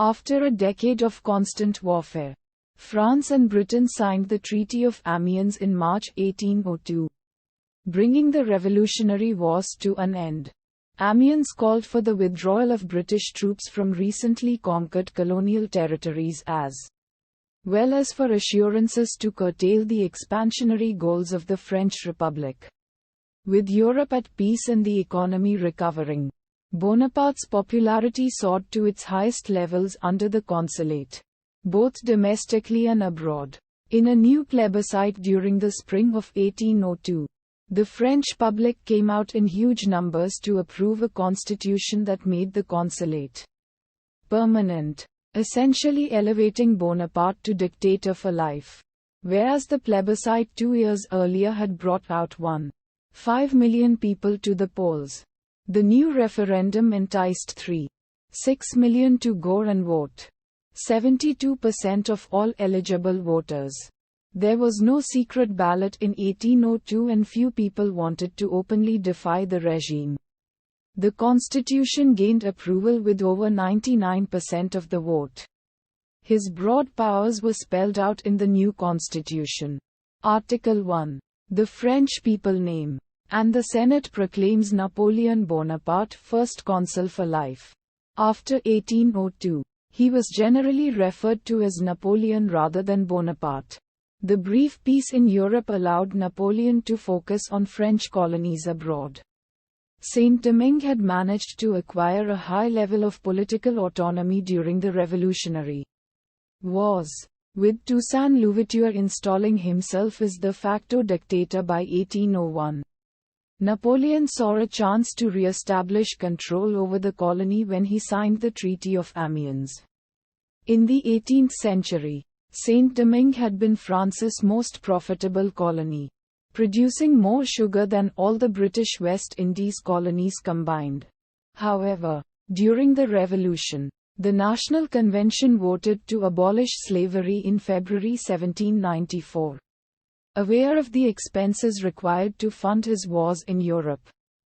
After a decade of constant warfare, France and Britain signed the Treaty of Amiens in March 1802, bringing the Revolutionary Wars to an end. Amiens called for the withdrawal of British troops from recently conquered colonial territories as well as for assurances to curtail the expansionary goals of the French Republic. With Europe at peace and the economy recovering, Bonaparte's popularity soared to its highest levels under the Consulate, both domestically and abroad. In a new plebiscite during the spring of 1802, the French public came out in huge numbers to approve a constitution that made the Consulate permanent, essentially elevating Bonaparte to dictator for life. Whereas the plebiscite 2 years earlier had brought out 1.5 million people to the polls, the new referendum enticed 3.6 million to go and vote. 72% of all eligible voters. There was no secret ballot in 1802 and few people wanted to openly defy the regime. The constitution gained approval with over 99% of the vote. His broad powers were spelled out in the new constitution. Article 1. The French people name, and the Senate proclaims Napoleon Bonaparte First Consul for life. After 1802, he was generally referred to as Napoleon rather than Bonaparte. The brief peace in Europe allowed Napoleon to focus on French colonies abroad. Saint-Domingue had managed to acquire a high level of political autonomy during the Revolutionary Wars, with Toussaint Louverture installing himself as de facto dictator by 1801. Napoleon saw a chance to re-establish control over the colony when he signed the Treaty of Amiens. In the 18th century, Saint-Domingue had been France's most profitable colony, producing more sugar than all the British West Indies colonies combined. However, during the Revolution, the National Convention voted to abolish slavery in February 1794. Aware of the expenses required to fund his wars in Europe,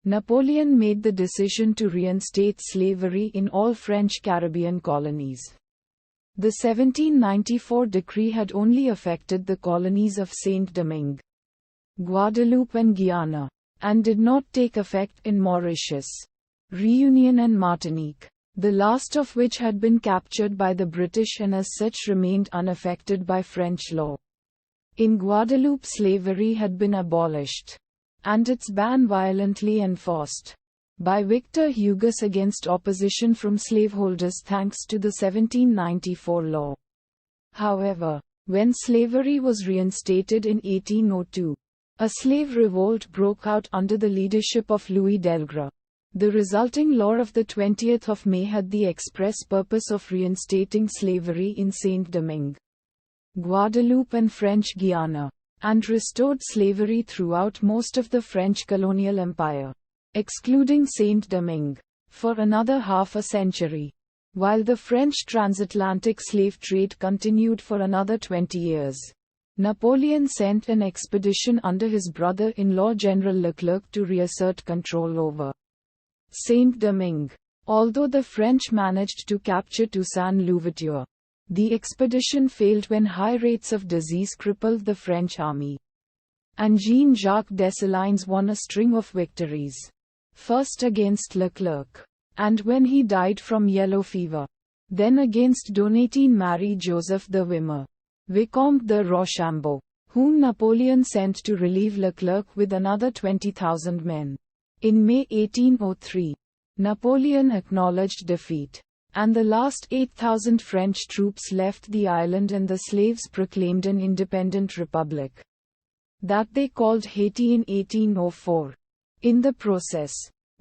Napoleon made the decision to reinstate slavery in all French Caribbean colonies. The 1794 decree had only affected the colonies of Saint-Domingue, Guadeloupe and Guyana, and did not take effect in Mauritius, Réunion and Martinique, the last of which had been captured by the British and as such remained unaffected by French law. In Guadeloupe slavery had been abolished, and its ban violently enforced by Victor Hugo against opposition from slaveholders thanks to the 1794 law. However, when slavery was reinstated in 1802, a slave revolt broke out under the leadership of Louis Delgres. The resulting law of the 20th of May had the express purpose of reinstating slavery in Saint-Domingue, Guadeloupe and French Guiana, and restored slavery throughout most of the French colonial empire, excluding Saint-Domingue, for another half a century, while the French transatlantic slave trade continued for another 20 years. Napoleon sent an expedition under his brother-in-law General Leclerc to reassert control over Saint-Domingue. Although the French managed to capture Toussaint Louverture, the expedition failed when high rates of disease crippled the French army. And Jean-Jacques Dessalines won a string of victories. First against Leclerc, and when he died from yellow fever. Then against Donatien Marie-Joseph de Wimmer, Vicomte de Rochambeau, whom Napoleon sent to relieve Leclerc with another 20,000 men. In May 1803, Napoleon acknowledged defeat, and the last 8,000 French troops left the island and the slaves proclaimed an independent republic that they called Haiti in 1804. In the process,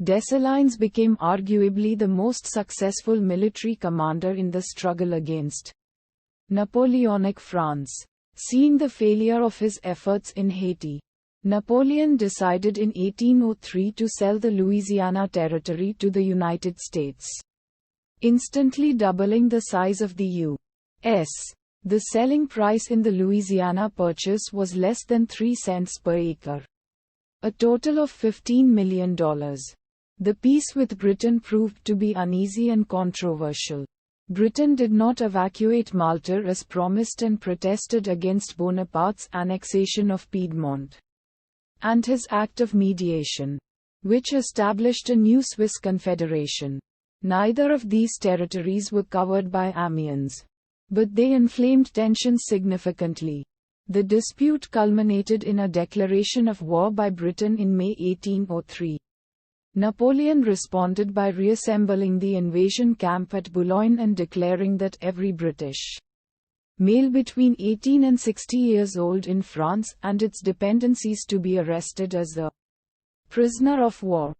Dessalines became arguably the most successful military commander in the struggle against Napoleonic France. Seeing the failure of his efforts in Haiti, Napoleon decided in 1803 to sell the Louisiana Territory to the United States, instantly doubling the size of the U.S. The selling price in the Louisiana Purchase was less than 3 cents per acre, a total of $15 million. The peace with Britain proved to be uneasy and controversial. Britain did not evacuate Malta as promised and protested against Bonaparte's annexation of Piedmont and his Act of Mediation, which established a new Swiss confederation. Neither of these territories were covered by Amiens, but they inflamed tensions significantly. The dispute culminated in a declaration of war by Britain in May 1803. Napoleon responded by reassembling the invasion camp at Boulogne and declaring that every British male between 18 and 60 years old in France and its dependencies to be arrested as a prisoner of war.